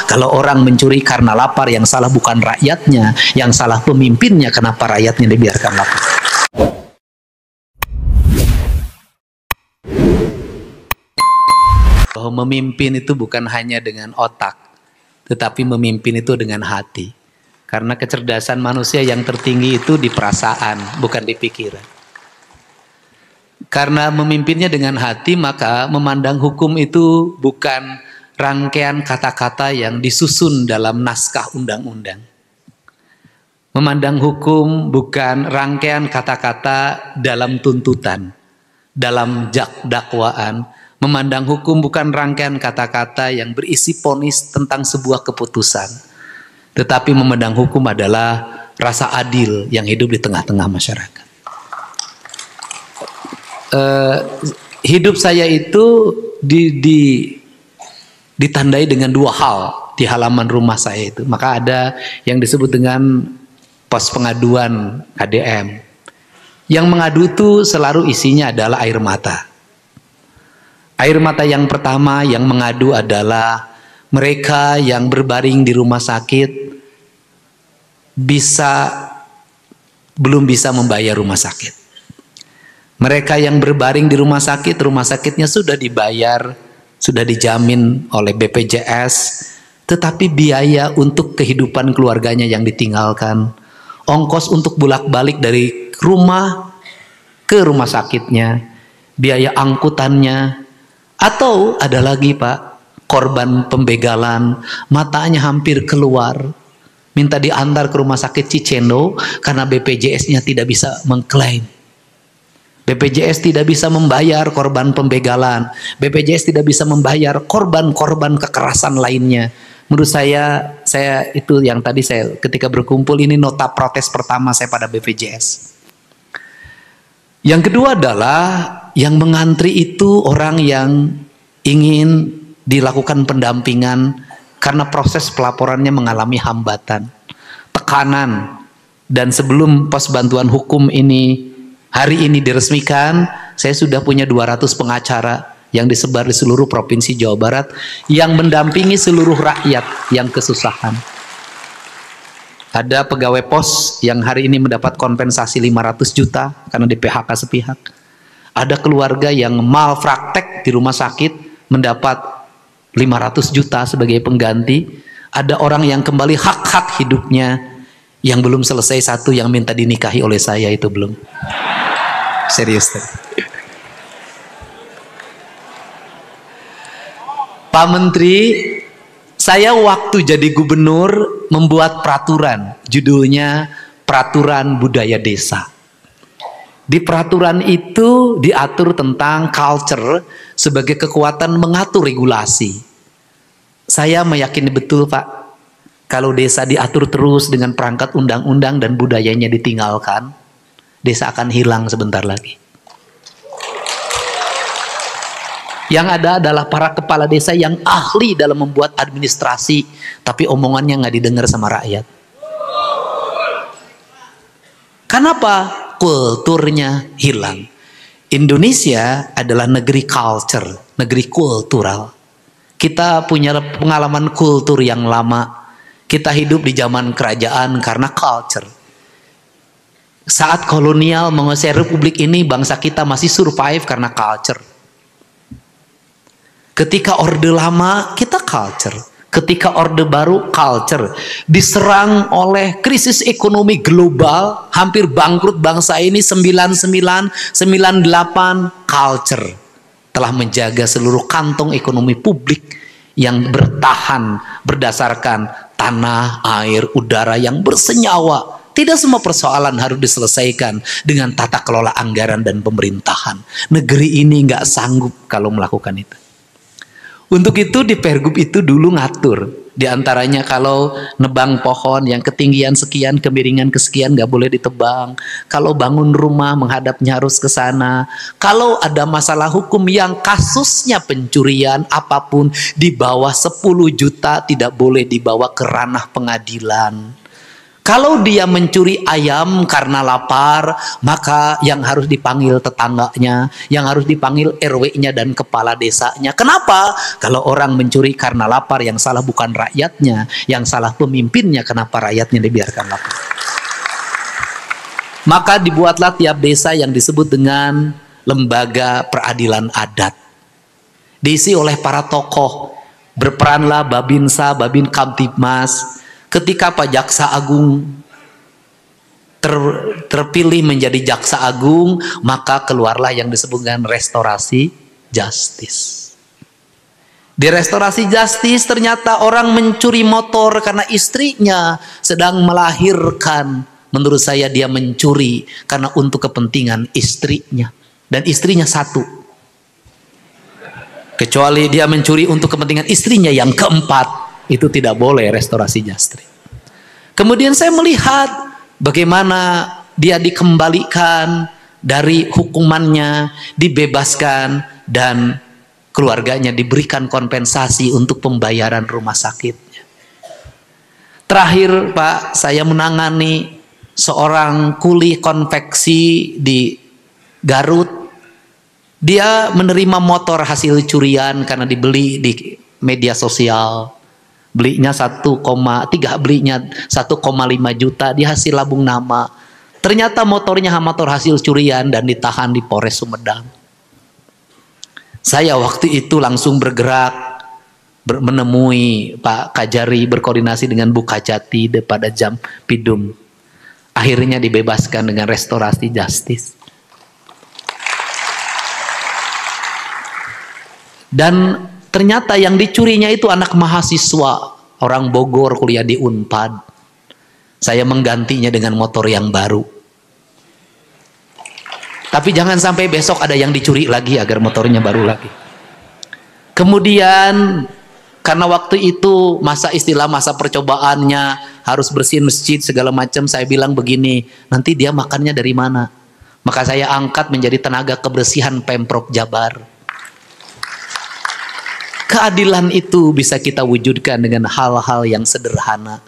Kalau orang mencuri karena lapar, yang salah bukan rakyatnya, yang salah pemimpinnya. Kenapa rakyatnya dibiarkan lapar? Bahwa memimpin itu bukan hanya dengan otak, tetapi memimpin itu dengan hati. Karena kecerdasan manusia yang tertinggi itu di perasaan, bukan di pikiran. Karena memimpinnya dengan hati, maka memandang hukum itu bukan rangkaian kata-kata yang disusun dalam naskah undang-undang. Memandang hukum bukan rangkaian kata-kata dalam tuntutan, dalam dakwaan. Memandang hukum bukan rangkaian kata-kata yang berisi vonis tentang sebuah keputusan. Tetapi memandang hukum adalah rasa adil yang hidup di tengah-tengah masyarakat. Hidup saya itu ditandai dengan dua hal di halaman rumah saya itu. Maka ada yang disebut dengan pos pengaduan KDM. Yang mengadu itu selalu isinya adalah air mata. Air mata yang pertama yang mengadu adalah mereka yang berbaring di rumah sakit belum bisa membayar rumah sakit. Mereka yang berbaring di rumah sakitnya sudah dibayar, sudah dijamin oleh BPJS, tetapi biaya untuk kehidupan keluarganya yang ditinggalkan, ongkos untuk bolak-balik dari rumah ke rumah sakitnya, biaya angkutannya, atau ada lagi Pak, korban pembegalan, matanya hampir keluar, minta diantar ke rumah sakit Cicendo karena BPJS-nya tidak bisa mengklaim. BPJS tidak bisa membayar korban pembegalan. BPJS tidak bisa membayar korban-korban kekerasan lainnya. Menurut saya itu yang tadi saya ketika berkumpul ini nota protes pertama saya pada BPJS. Yang kedua adalah yang mengantri itu orang yang ingin dilakukan pendampingan karena proses pelaporannya mengalami hambatan, tekanan, dan sebelum pos bantuan hukum ini hari ini diresmikan, saya sudah punya 200 pengacara yang disebar di seluruh provinsi Jawa Barat yang mendampingi seluruh rakyat yang kesusahan. Ada pegawai pos yang hari ini mendapat kompensasi 500 juta karena di PHK sepihak. Ada keluarga yang malpraktek di rumah sakit mendapat 500 juta sebagai pengganti. Ada orang yang kembali hak-hak hidupnya yang belum selesai, satu yang minta dinikahi oleh saya itu belum. Serius. Pak Menteri, saya waktu jadi gubernur membuat peraturan, judulnya Peraturan Budaya Desa. Di peraturan itu diatur tentang culture sebagai kekuatan mengatur regulasi. Saya meyakini betul Pak, kalau desa diatur terus dengan perangkat undang-undang dan budayanya ditinggalkan, desa akan hilang sebentar lagi. Yang ada adalah para kepala desa yang ahli dalam membuat administrasi, tapi omongannya nggak didengar sama rakyat. Kenapa? Kulturnya hilang. Indonesia adalah negeri culture, negeri kultural. Kita punya pengalaman kultur yang lama. Kita hidup di zaman kerajaan karena culture. Saat kolonial menguasai republik ini, bangsa kita masih survive karena culture. Ketika orde lama, kita culture. Ketika orde baru, culture. Diserang oleh krisis ekonomi global, hampir bangkrut bangsa ini 99, 98, culture telah menjaga seluruh kantong ekonomi publik yang bertahan berdasarkan tanah, air, udara yang bersenyawa. Tidak semua persoalan harus diselesaikan dengan tata kelola anggaran dan pemerintahan. Negeri ini nggak sanggup kalau melakukan itu. Untuk itu di Pergub itu dulu ngatur. Di antaranya kalau nebang pohon yang ketinggian sekian, kemiringan kesekian nggak boleh ditebang. Kalau bangun rumah menghadapnya harus ke sana. Kalau ada masalah hukum yang kasusnya pencurian apapun di bawah 10 juta tidak boleh dibawa ke ranah pengadilan. Kalau dia mencuri ayam karena lapar, maka yang harus dipanggil tetangganya, yang harus dipanggil RW-nya dan kepala desanya. Kenapa? Kalau orang mencuri karena lapar, yang salah bukan rakyatnya, yang salah pemimpinnya. Kenapa rakyatnya dibiarkan lapar? Maka dibuatlah tiap desa yang disebut dengan lembaga peradilan adat. Diisi oleh para tokoh. Berperanlah Babinsa, Babin Kamtibmas. Ketika Pak Jaksa Agung terpilih menjadi Jaksa Agung, maka keluarlah yang disebut dengan restorasi justice. Di restorasi justice ternyata orang mencuri motor karena istrinya sedang melahirkan. Menurut saya dia mencuri karena untuk kepentingan istrinya. Dan istrinya satu. Kecuali dia mencuri untuk kepentingan istrinya yang keempat. Itu tidak boleh restorasi justice. Kemudian saya melihat bagaimana dia dikembalikan dari hukumannya, dibebaskan, dan keluarganya diberikan kompensasi untuk pembayaran rumah sakitnya. Terakhir Pak, saya menangani seorang kuli konveksi di Garut. Dia menerima motor hasil curian karena dibeli di media sosial. Belinya 1,5 juta, dia hasil labung nama. Ternyata motornya motor hasil curian dan ditahan di Polres Sumedang. Saya waktu itu langsung bergerak menemui Pak Kajari, berkoordinasi dengan Bu Kajati pada jam Pidum. Akhirnya dibebaskan dengan restorasi justice. Dan ternyata yang dicurinya itu anak mahasiswa, orang Bogor kuliah di Unpad. Saya menggantinya dengan motor yang baru. Tapi jangan sampai besok ada yang dicuri lagi agar motornya baru lagi. Kemudian karena waktu itu masa percobaannya harus bersihin masjid segala macam, saya bilang begini, nanti dia makannya dari mana? Maka saya angkat menjadi tenaga kebersihan Pemprov Jabar. Keadilan itu bisa kita wujudkan dengan hal-hal yang sederhana.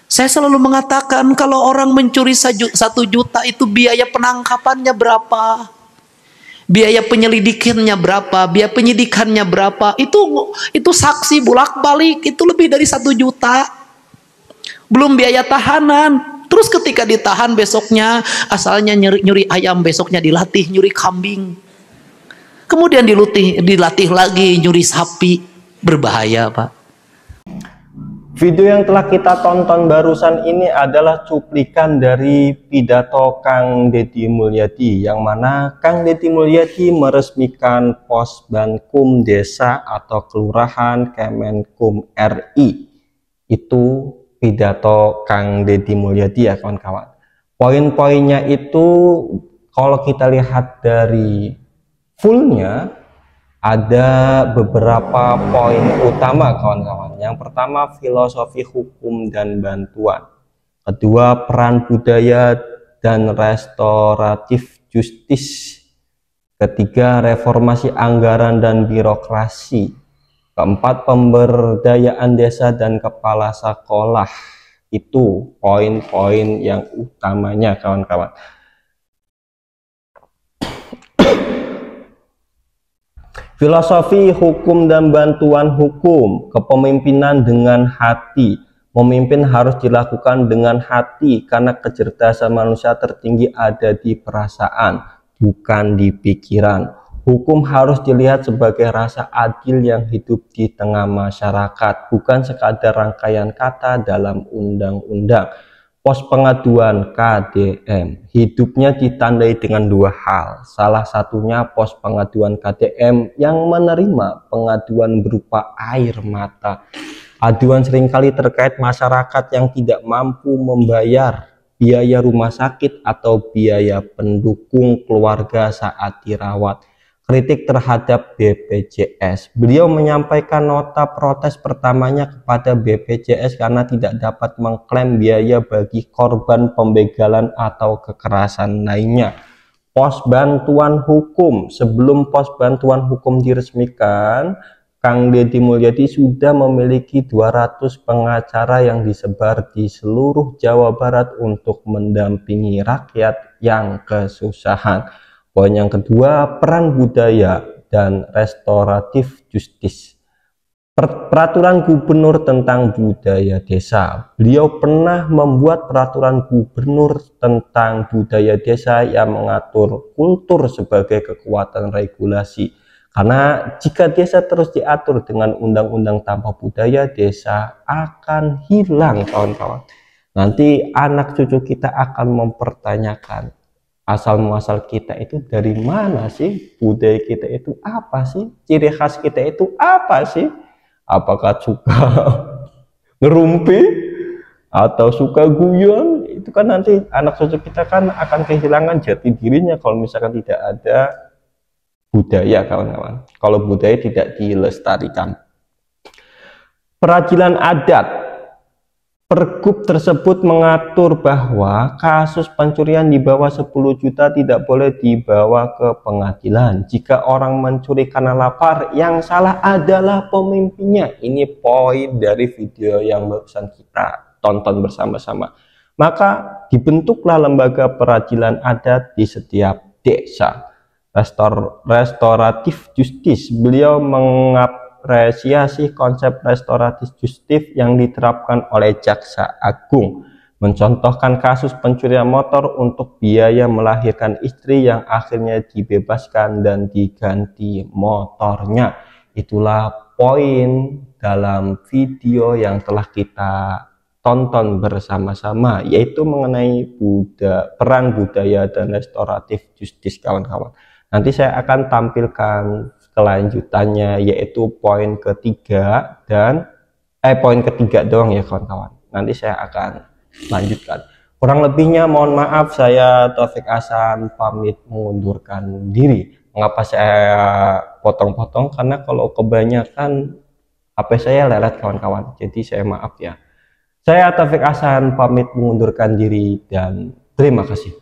Saya selalu mengatakan kalau orang mencuri 1 juta itu biaya penangkapannya berapa? Biaya penyelidikannya berapa? Biaya penyidikannya berapa? Itu saksi bolak-balik itu lebih dari 1 juta. Belum biaya tahanan. Terus ketika ditahan besoknya asalnya nyuri ayam, besoknya dilatih nyuri kambing. Kemudian dilatih lagi nyuri sapi. Berbahaya Pak. Video yang telah kita tonton barusan ini adalah cuplikan dari pidato Kang Deddy Mulyadi, yang mana Kang Deddy Mulyadi meresmikan Posbankum Desa atau Kelurahan Kemenkum RI. Itu pidato Kang Deddy Mulyadi ya kawan-kawan. Poin-poinnya itu kalau kita lihat dari fullnya ada beberapa poin utama kawan-kawan. Yang pertama filosofi hukum dan bantuan. Kedua peran budaya dan restoratif justice. Ketiga reformasi anggaran dan birokrasi. Keempat pemberdayaan desa dan kepala sekolah. Itu poin-poin yang utamanya kawan-kawan. Filosofi hukum dan bantuan hukum, kepemimpinan dengan hati. Memimpin harus dilakukan dengan hati karena kecerdasan manusia tertinggi ada di perasaan, bukan di pikiran. Hukum harus dilihat sebagai rasa adil yang hidup di tengah masyarakat, bukan sekadar rangkaian kata dalam undang-undang. Pos pengaduan KDM hidupnya ditandai dengan 2 hal. Salah satunya pos pengaduan KDM yang menerima pengaduan berupa air mata. Aduan seringkali terkait masyarakat yang tidak mampu membayar biaya rumah sakit atau biaya pendukung keluarga saat dirawat. Kritik terhadap BPJS. Beliau menyampaikan nota protes pertamanya kepada BPJS karena tidak dapat mengklaim biaya bagi korban pembegalan atau kekerasan lainnya. Pos bantuan hukum. Sebelum pos bantuan hukum diresmikan, Kang Deddy Mulyadi sudah memiliki 200 pengacara yang disebar di seluruh Jawa Barat untuk mendampingi rakyat yang kesusahan. Poin yang kedua, peran budaya dan restoratif justis. Peraturan gubernur tentang budaya desa. Beliau pernah membuat peraturan gubernur tentang budaya desa yang mengatur kultur sebagai kekuatan regulasi. Karena jika desa terus diatur dengan undang-undang tanpa budaya, desa akan hilang, kawan-kawan. Nanti anak cucu kita akan mempertanyakan, asal muasal kita itu dari mana sih? Budaya kita itu apa sih? Ciri khas kita itu apa sih? Apakah suka ngerumpi atau suka guyon? Itu kan nanti anak cucu kita kan akan kehilangan jati dirinya kalau misalkan tidak ada budaya, kawan-kawan. Kalau budaya tidak dilestarikan. Peradilan adat. Pergub tersebut mengatur bahwa kasus pencurian di bawah 10 juta tidak boleh dibawa ke pengadilan. Jika orang mencuri karena lapar, yang salah adalah pemimpinnya. Ini poin dari video yang barusan kita tonton bersama-sama. Maka dibentuklah lembaga peradilan adat di setiap desa. Restoratif justis. Beliau mengapresiasi konsep restoratif justis yang diterapkan oleh Jaksa Agung, mencontohkan kasus pencurian motor untuk biaya melahirkan istri yang akhirnya dibebaskan dan diganti motornya. Itulah poin dalam video yang telah kita tonton bersama-sama, yaitu mengenai peran budaya dan restoratif justis, kawan-kawan. Nanti saya akan tampilkan kelanjutannya, yaitu poin ketiga dan poin ketiga doang ya, kawan-kawan. Nanti saya akan lanjutkan. Kurang lebihnya mohon maaf, saya Taufik Hasan pamit mengundurkan diri. Mengapa saya potong-potong? Karena kalau kebanyakan HP saya lelet, kawan-kawan. Jadi saya maaf ya. Saya Taufik Hasan pamit mengundurkan diri dan terima kasih.